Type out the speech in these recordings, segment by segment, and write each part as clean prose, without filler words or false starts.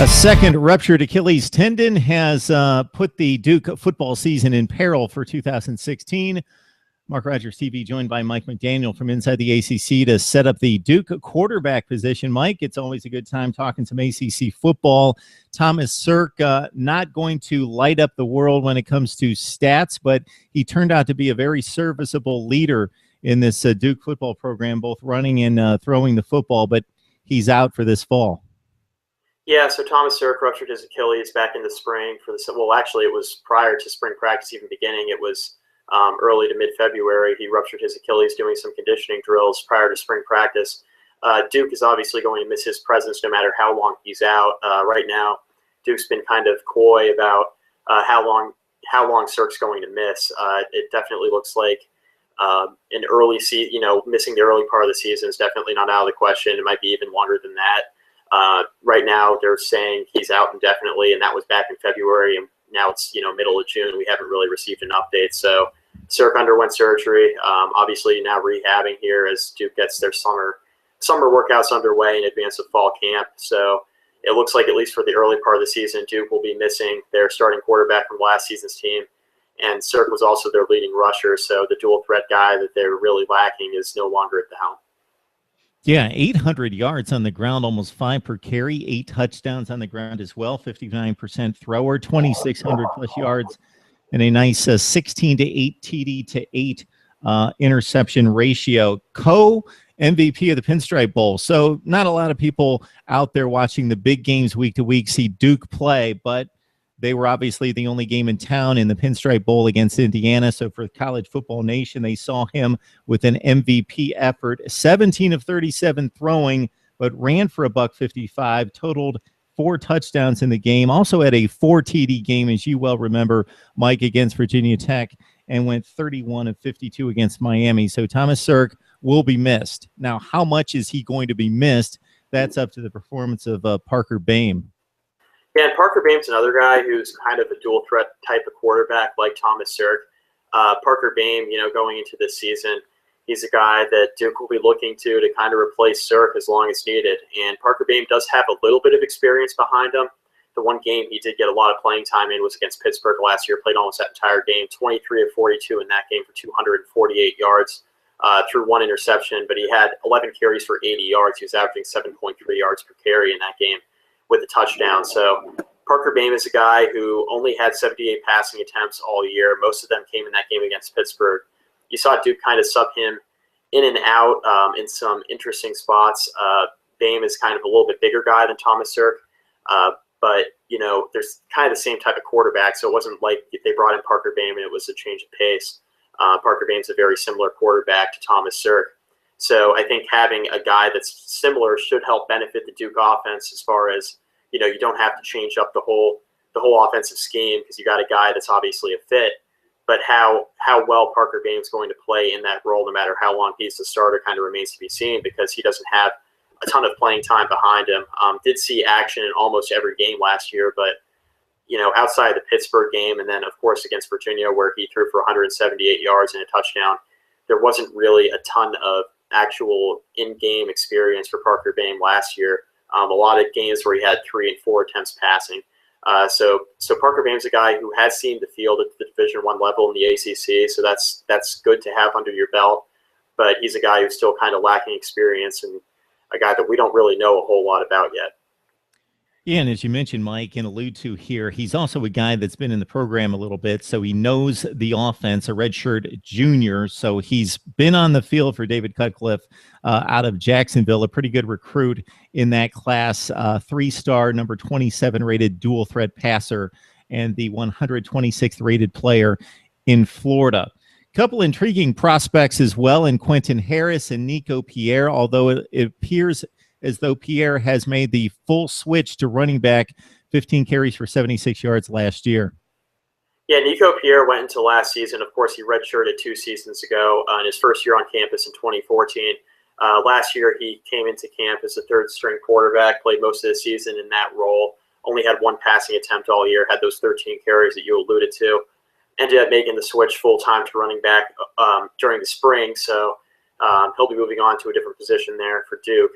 A second ruptured Achilles tendon has put the Duke football season in peril for 2016. MarkRogersTV joined by Mike McDaniel from inside the ACC to set up the Duke quarterback position. Mike, it's always a good time talking some ACC football. Thomas Sirk not going to light up the world when it comes to stats, but he turned out to be a very serviceable leader in this Duke football program, both running and throwing the football, but he's out for this fall. Yeah, so Thomas Sirk ruptured his Achilles back in the spring for the well, actually it was prior to spring practice even beginning. It was early to mid-February. He ruptured his Achilles doing some conditioning drills prior to spring practice. Duke is obviously going to miss his presence no matter how long he's out. Right now, Duke's been kind of coy about how long Sirk's going to miss. It definitely looks like an early season, missing the early part of the season is definitely not out of the question. It might be even longer than that. Right now, they're saying he's out indefinitely, and that was back in February, and now it's middle of June. We haven't really received an update. So Sirk underwent surgery. Obviously, now rehabbing here as Duke gets their summer workouts underway in advance of fall camp. So it looks like, at least for the early part of the season, Duke will be missing their starting quarterback from last season's team, and Sirk was also their leading rusher. So the dual threat guy that they're really lacking is no longer at the helm. Yeah, 800 yards on the ground, almost 5 per carry, 8 touchdowns on the ground as well, 59% thrower, 2,600 plus yards, and a nice 16 to 8 TD to 8 interception ratio. Co-MVP of the Pinstripe Bowl. So not a lot of people out there watching the big games week to week see Duke play, but they were obviously the only game in town in the Pinstripe Bowl against Indiana. So for College Football Nation, they saw him with an MVP effort, 17 of 37 throwing, but ran for $155, totaled 4 touchdowns in the game. Also had a 4 TD game, as you well remember, Mike, against Virginia Tech, and went 31 of 52 against Miami. So Thomas Sirk will be missed. Now, how much is he going to be missed? That's up to the performance of Parker Boehme. Yeah, and Parker Boehme's another guy who's kind of a dual threat type of quarterback like Thomas Sirk. Parker Boehme, going into this season, he's a guy that Duke will be looking to kind of replace Sirk as long as needed. And Parker Boehme does have a little bit of experience behind him. The one game he did get a lot of playing time in was against Pittsburgh last year, played almost that entire game, 23 of 42 in that game for 248 yards, threw 1 interception, but he had 11 carries for 80 yards. He was averaging 7.3 yards per carry in that game with a touchdown. So Parker Boehme is a guy who only had 78 passing attempts all year. Most of them came in that game against Pittsburgh. You saw Duke kind of sub him in and out in some interesting spots. Boehme is kind of a little bit bigger guy than Thomas Sirk, but there's kind of the same type of quarterback, so it wasn't like they brought in Parker Boehme and it was a change of pace. Parker Boehme's a very similar quarterback to Thomas Sirk. So I think having a guy that's similar should help benefit the Duke offense as far as, you don't have to change up the whole offensive scheme because you got a guy that's obviously a fit. But how well Parker Boehme's going to play in that role, no matter how long he's the starter, kind of remains to be seen because he doesn't have a ton of playing time behind him. Did see action in almost every game last year, but outside the Pittsburgh game and then of course against Virginia where he threw for 178 yards and a touchdown, there wasn't really a ton of actual in-game experience for Parker Boehme last year. A lot of games where he had 3 and 4 attempts passing. So Parker Boehme's a guy who has seen the field at the Division I level in the ACC, so that's good to have under your belt. But he's a guy who's still kind of lacking experience and a guy that we don't really know a whole lot about yet. Yeah, and as you mentioned, Mike, and allude to here, he's also a guy that's been in the program a little bit, so he knows the offense, a redshirt junior, so he's been on the field for David Cutcliffe out of Jacksonville, a pretty good recruit in that class, 3-star, number 27 rated dual threat passer, and the 126th rated player in Florida. Couple intriguing prospects as well in Quentin Harris and Nico Pierre, although it appears as though Pierre has made the full switch to running back, 15 carries for 76 yards last year. Yeah, Nico Pierre went into last season. Of course, he redshirted 2 seasons ago in his first year on campus in 2014. Last year, he came into camp as a 3rd-string quarterback, played most of the season in that role, only had 1 passing attempt all year, had those 13 carries that you alluded to, ended up making the switch full-time to running back during the spring, so he'll be moving on to a different position there for Duke.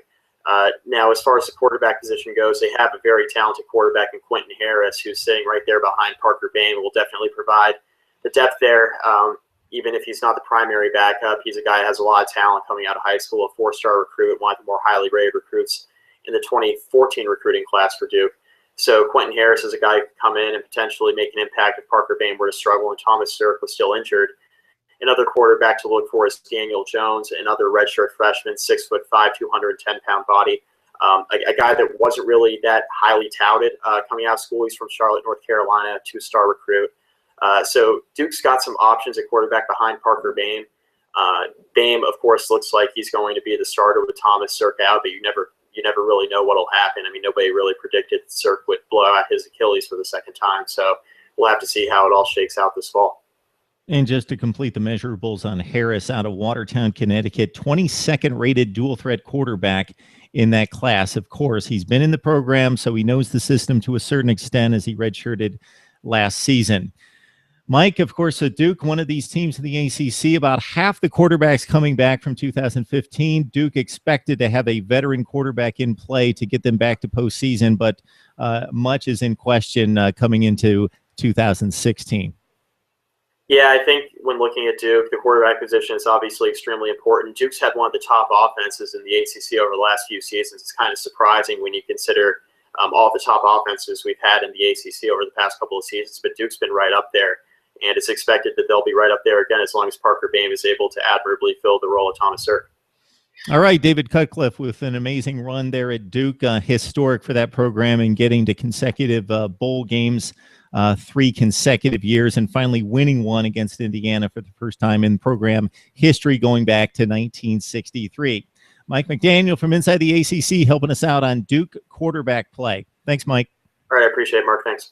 Now, as far as the quarterback position goes, they have a very talented quarterback in Quentin Harris, who's sitting right there behind Parker Boehme, will definitely provide the depth there. Even if he's not the primary backup, he's a guy that has a lot of talent coming out of high school, a 4-star recruit, one of the more highly rated recruits in the 2014 recruiting class for Duke. So Quentin Harris is a guy who could come in and potentially make an impact if Parker Boehme were to struggle and Thomas Sirk was still injured. Another quarterback to look for is Daniel Jones, another redshirt freshman, 6'5", 210-pound body. A guy that wasn't really that highly touted coming out of school. He's from Charlotte, North Carolina, 2-star recruit. So Duke's got some options at quarterback behind Parker Boehme. Boehme, of course, looks like he's going to be the starter with Thomas Sirk out, but you never really know what'll happen. I mean, nobody really predicted that Sirk would blow out his Achilles for the second time. So we'll have to see how it all shakes out this fall. And just to complete the measurables on Harris out of Watertown, Connecticut, 22nd rated dual threat quarterback in that class. Of course, he's been in the program, so he knows the system to a certain extent as he redshirted last season. Mike, of course, at Duke, one of these teams in the ACC, about half the quarterbacks coming back from 2015. Duke expected to have a veteran quarterback in play to get them back to postseason, but much is in question coming into 2016. Yeah, I think when looking at Duke, the quarterback position is obviously extremely important. Duke's had one of the top offenses in the ACC over the last few seasons. It's kind of surprising when you consider all the top offenses we've had in the ACC over the past couple of seasons, but Duke's been right up there, and it's expected that they'll be right up there again as long as Parker Boehme is able to admirably fill the role of Thomas Sirk. All right, David Cutcliffe with an amazing run there at Duke, historic for that program and getting to consecutive bowl games. 3 consecutive years, and finally winning one against Indiana for the first time in program history going back to 1963. Mike McDaniel from inside the ACC helping us out on Duke quarterback play. Thanks, Mike. All right, I appreciate it, Mark. Thanks.